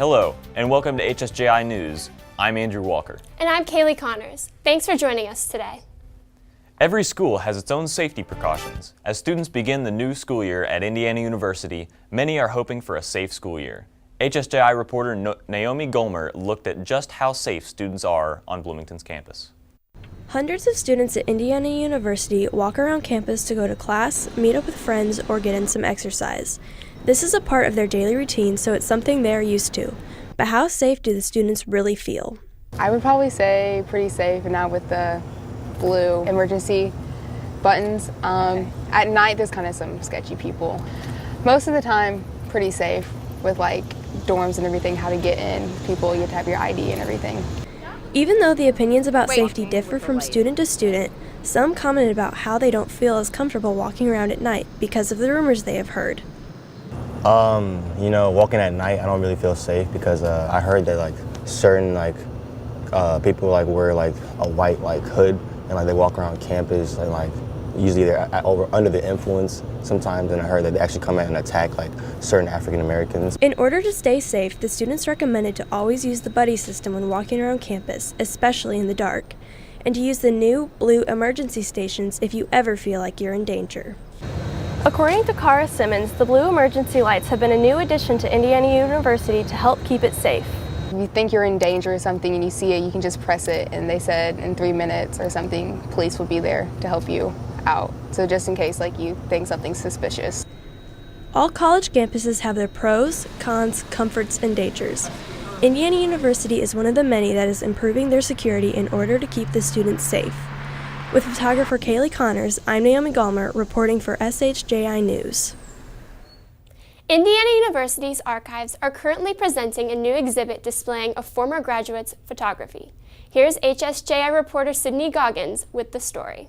Hello, and welcome to HSJI News. I'm Andrew Walker. And I'm Kaylee Connors. Thanks for joining us today. Every school has its own safety precautions. As students begin the new school year at Indiana University, many are hoping for a safe school year. HSJI reporter Naomi Golmer looked at just how safe students are on Bloomington's campus. Hundreds of students at Indiana University walk around campus to go to class, meet up with friends, or get in some exercise. This is a part of their daily routine, so it's something they're used to. But how safe do the students really feel? I would probably say pretty safe, and now with the blue emergency buttons. At night, there's kind of some sketchy people. Most of the time, pretty safe with like dorms and everything, how to get in, people, you have to have your ID and everything. Even though the opinions about safety differ from student to student, some commented about how they don't feel as comfortable walking around at night because of the rumors they have heard. Walking at night, I don't really feel safe because I heard that certain people wear a white hood and they walk around campus and usually they're under the influence sometimes, and I heard that they actually come out and attack certain African Americans. In order to stay safe, the students recommended to always use the buddy system when walking around campus, especially in the dark, and to use the new blue emergency stations if you ever feel like you're in danger. According to Cara Simmons, the blue emergency lights have been a new addition to Indiana University to help keep it safe. If you think you're in danger or something and you see it, you can just press it, and they said in 3 minutes or something, police will be there to help you out. So just in case you think something's suspicious. All college campuses have their pros, cons, comforts, and dangers. Indiana University is one of the many that is improving their security in order to keep the students safe. With photographer Kaylee Connors, I'm Naomi Golmer reporting for SHJI News. Indiana University's archives are currently presenting a new exhibit displaying a former graduate's photography. Here's HSJI reporter Sydney Goggins with the story.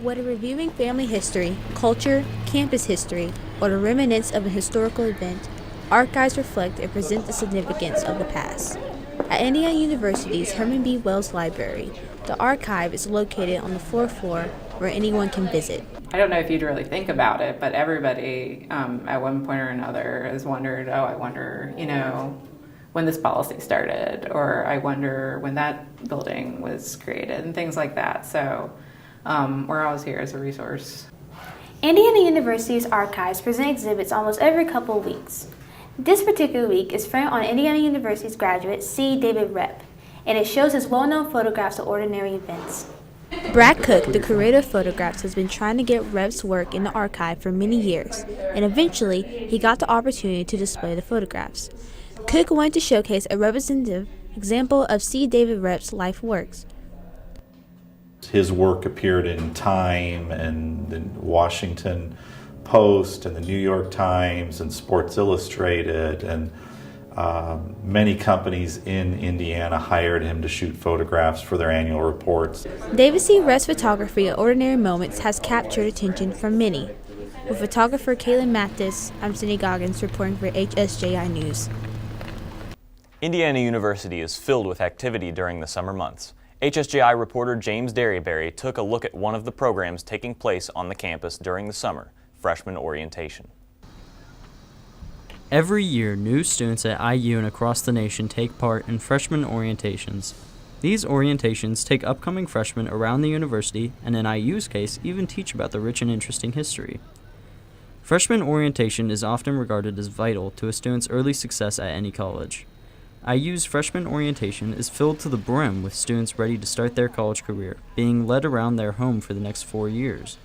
Whether reviewing family history, culture, campus history, or the remnants of a historical event, archives reflect and present the significance of the past. At Indiana University's Herman B. Wells Library, the archive is located on the fourth floor where anyone can visit. I don't know if you'd really think about it, but everybody at one point or another has wondered, I wonder, when this policy started, or I wonder when that building was created, and things like that. So we're always here as a resource. Indiana University's archives present exhibits almost every couple of weeks. This particular week is framed on Indiana University's graduate, C. David Rep, and it shows his well-known photographs of ordinary events. Brad Cook, the curator of photographs, has been trying to get Rep's work in the archive for many years, and eventually he got the opportunity to display the photographs. Cook wanted to showcase a representative example of C. David Rep's life works. His work appeared in Time and the Washington Post and the New York Times and Sports Illustrated, and many companies in Indiana hired him to shoot photographs for their annual reports. David C. Rep's photography of ordinary moments has captured attention from many. With photographer Kaylin Mathis, I'm Sydney Goggins reporting for HSJI News. Indiana University is filled with activity during the summer months. HSJI reporter James Derryberry took a look at one of the programs taking place on the campus during the summer, freshman orientation. Every year, new students at IU and across the nation take part in freshman orientations. These orientations take upcoming freshmen around the university, and in IU's case, even teach about the rich and interesting history. Freshman orientation is often regarded as vital to a student's early success at any college. IU's freshman orientation is filled to the brim with students ready to start their college career, being led around their home for the next 4 years.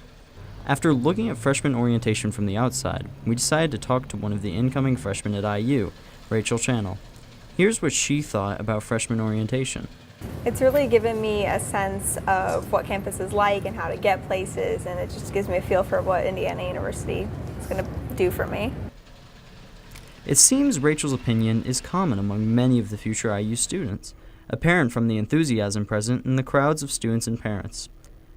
After looking at freshman orientation from the outside, we decided to talk to one of the incoming freshmen at IU, Rachel Channel. Here's what she thought about freshman orientation. It's really given me a sense of what campus is like and how to get places, and it just gives me a feel for what Indiana University is going to do for me. It seems Rachel's opinion is common among many of the future IU students, apparent from the enthusiasm present in the crowds of students and parents.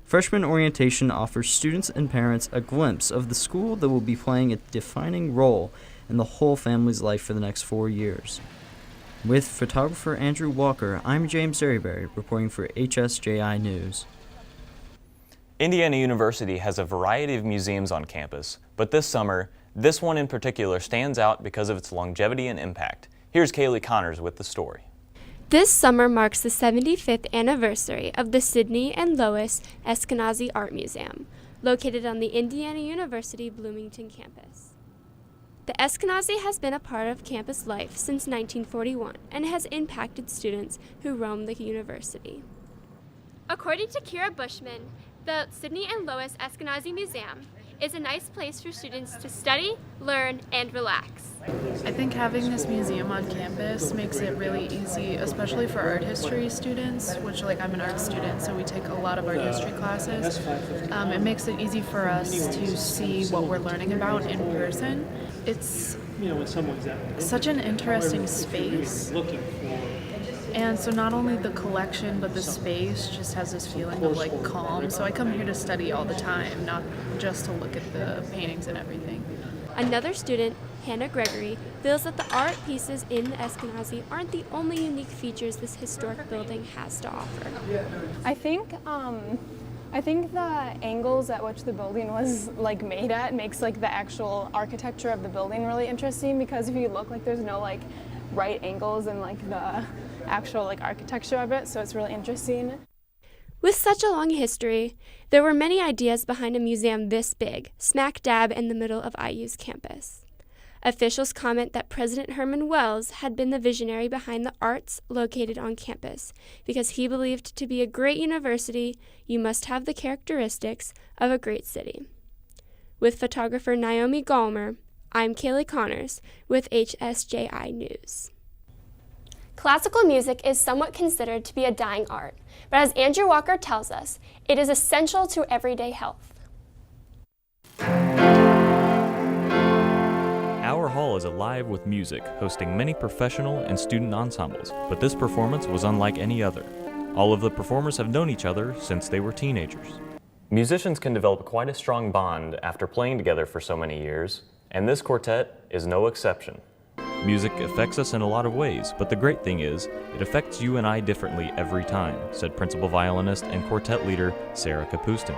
Freshman orientation offers students and parents a glimpse of the school that will be playing a defining role in the whole family's life for the next 4 years. With photographer Andrew Walker, I'm James Derryberry reporting for HSJI News. Indiana University has a variety of museums on campus, but this summer, this one in particular stands out because of its longevity and impact. Here's Kaylee Connors with the story. This summer marks the 75th anniversary of the Sidney and Lois Eskenazi Art Museum, located on the Indiana University Bloomington campus. The Eskenazi has been a part of campus life since 1941 and has impacted students who roam the university. According to Kira Bushman, the Sidney and Lois Eskenazi Museum is a nice place for students to study, learn, and relax. I think having this museum on campus makes it really easy, especially for art history students, which I'm an art student, so we take a lot of art history classes. It makes it easy for us to see what we're learning about in person. It's such an interesting space. And so not only the collection, but the space just has this feeling of calm. So I come here to study all the time, not just to look at the paintings and everything. Another student, Hannah Gregory, feels that the art pieces in the Eskenazi aren't the only unique features this historic building has to offer. I think the angles at which the building was made at makes the actual architecture of the building really interesting, because if you look, there's no right angles in the actual architecture of it, so it's really interesting. With such a long history, there were many ideas behind a museum this big, smack dab in the middle of IU's campus. Officials comment that President Herman Wells had been the visionary behind the arts located on campus, because he believed to be a great university, you must have the characteristics of a great city. With photographer Naomi Gallmer, I'm Kaylee Connors with HSJI News. Classical music is somewhat considered to be a dying art, but as Andrew Walker tells us, it is essential to everyday health. Our hall is alive with music, hosting many professional and student ensembles, but this performance was unlike any other. All of the performers have known each other since they were teenagers. Musicians can develop quite a strong bond after playing together for so many years, and this quartet is no exception. Music affects us in a lot of ways, but the great thing is, it affects you and I differently every time, said principal violinist and quartet leader Sarah Kapustin.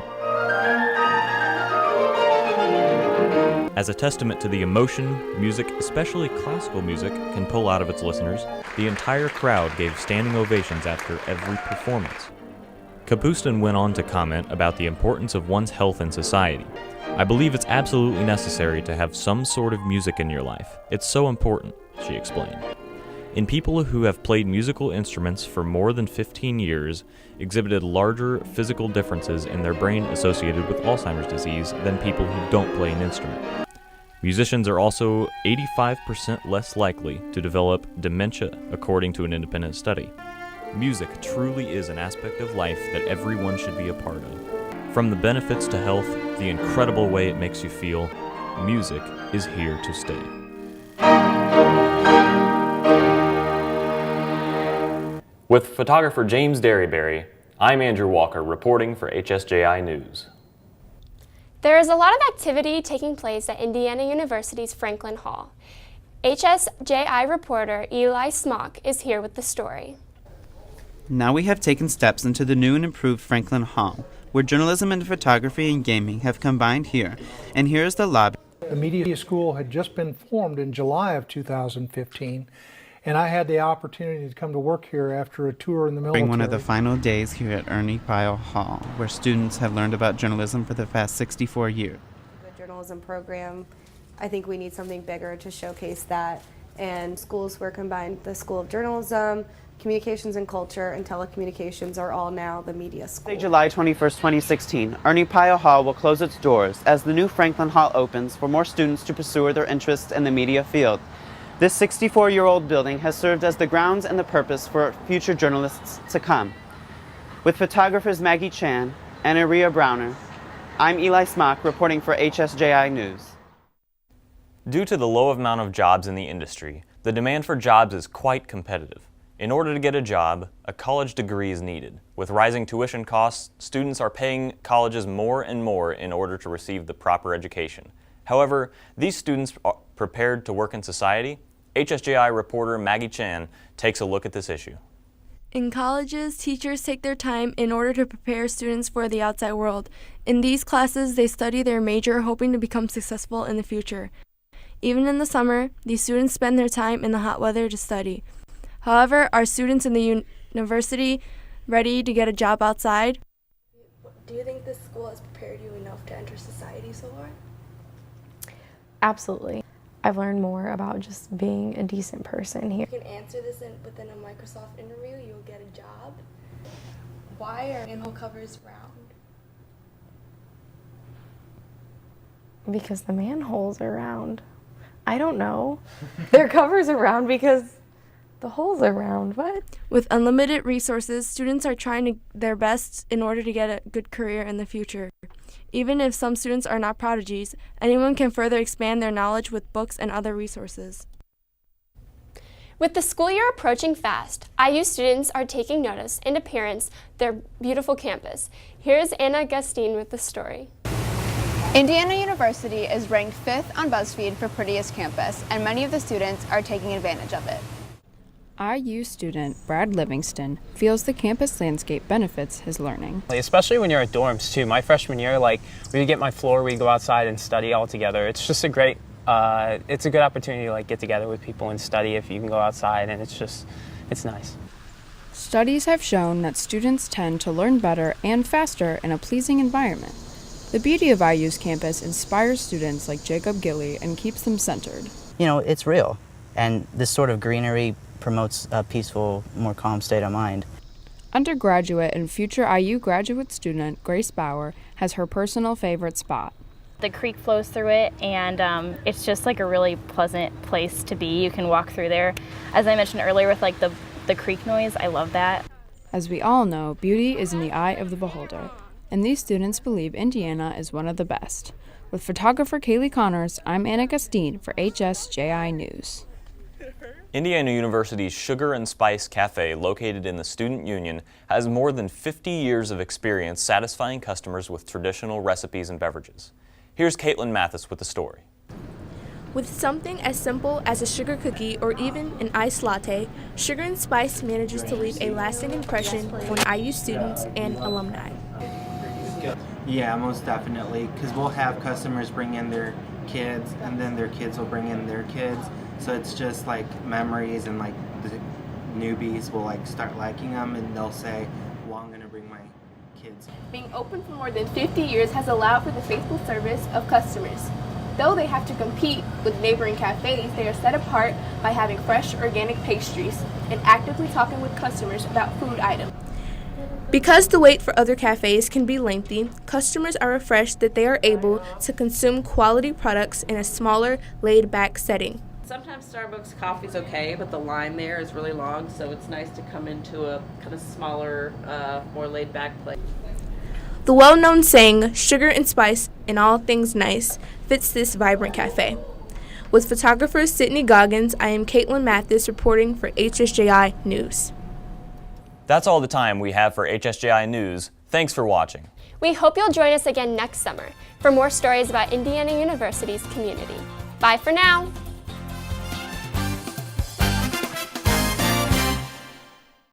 As a testament to the emotion music, especially classical music, can pull out of its listeners, the entire crowd gave standing ovations after every performance. Kapustin went on to comment about the importance of one's health in society. I believe it's absolutely necessary to have some sort of music in your life. It's so important, she explained. In people who have played musical instruments for more than 15 years, exhibited larger physical differences in their brain associated with Alzheimer's disease than people who don't play an instrument. Musicians are also 85% less likely to develop dementia, according to an independent study. Music truly is an aspect of life that everyone should be a part of. From the benefits to health, the incredible way it makes you feel, music is here to stay. With photographer James Derryberry, I'm Andrew Walker reporting for HSJI News. There is a lot of activity taking place at Indiana University's Franklin Hall. HSJI reporter Eli Smock is here with the story. Now we have taken steps into the new and improved Franklin Hall, where journalism and photography and gaming have combined here, and here is the lobby. The media school had just been formed in July of 2015, and I had the opportunity to come to work here after a tour in the military. During one of the final days here at Ernie Pyle Hall, where students have learned about journalism for the past 64 years. The journalism program, I think we need something bigger to showcase that, and schools were combined. The School of Journalism, Communications and Culture, and Telecommunications are all now the media school. July 21st, 2016, Ernie Pyle Hall will close its doors as the new Franklin Hall opens for more students to pursue their interests in the media field. This 64-year-old building has served as the grounds and the purpose for future journalists to come. With photographers Maggie Chan and Aria Browner, I'm Eli Smock reporting for HSJI News. Due to the low amount of jobs in the industry, the demand for jobs is quite competitive. In order to get a job, a college degree is needed. With rising tuition costs, students are paying colleges more and more in order to receive the proper education. However, these students are prepared to work in society. HSJI reporter Maggie Chan takes a look at this issue. In colleges, teachers take their time in order to prepare students for the outside world. In these classes, they study their major hoping to become successful in the future. Even in the summer, these students spend their time in the hot weather to study. However, are students in the university ready to get a job outside? Do you think this school has prepared you enough to enter society so far? Absolutely. I've learned more about just being a decent person here. If you can answer this within a Microsoft interview, you'll get a job. Why are manhole covers round? Because the manholes are round. I don't know. Their covers are round because the holes are round. What? With unlimited resources, students are trying their best in order to get a good career in the future. Even if some students are not prodigies, anyone can further expand their knowledge with books and other resources. With the school year approaching fast, IU students are taking notice and appearance their beautiful campus. Here's Anna Gustine with the story. Indiana University is ranked 5th on BuzzFeed for prettiest campus, and many of the students are taking advantage of it. IU student Brad Livingston feels the campus landscape benefits his learning. Especially when you're at dorms too. My freshman year, we would get my floor, we'd go outside and study all together. It's just a great, it's a good opportunity to get together with people and study if you can go outside, and it's nice. Studies have shown that students tend to learn better and faster in a pleasing environment. The beauty of IU's campus inspires students like Jacob Gilly and keeps them centered. You know, it's real, and this sort of greenery promotes a peaceful, more calm state of mind. Undergraduate and future IU graduate student Grace Bauer has her personal favorite spot. The creek flows through it, and it's just a really pleasant place to be. You can walk through there. As I mentioned earlier with the creek noise, I love that. As we all know, beauty is in the eye of the beholder, and these students believe Indiana is one of the best. With photographer Kaylee Connors, I'm Anna Gustine for HSJI News. Indiana University's Sugar and Spice Cafe, located in the Student Union, has more than 50 years of experience satisfying customers with traditional recipes and beverages. Here's Caitlin Mathis with the story. With something as simple as a sugar cookie or even an iced latte, Sugar and Spice manages to leave a lasting impression on IU students and alumni. Yeah, most definitely, because we'll have customers bring in their kids, and then their kids will bring in their kids. So it's just memories, and the newbies will start liking them, and they'll say, well, I'm gonna bring my kids. Being open for more than 50 years has allowed for the faithful service of customers. Though they have to compete with neighboring cafes, they are set apart by having fresh organic pastries and actively talking with customers about food items. Because the wait for other cafes can be lengthy, customers are refreshed that they are able to consume quality products in a smaller, laid-back setting. Sometimes Starbucks coffee's okay, but the line there is really long, so it's nice to come into a kind of smaller, more laid-back place. The well-known saying, "Sugar and spice and all things nice," fits this vibrant cafe. With photographer Sydney Goggins, I am Caitlin Mathis reporting for HSJI News. That's all the time we have for HSJI News. Thanks for watching. We hope you'll join us again next summer for more stories about Indiana University's community. Bye for now.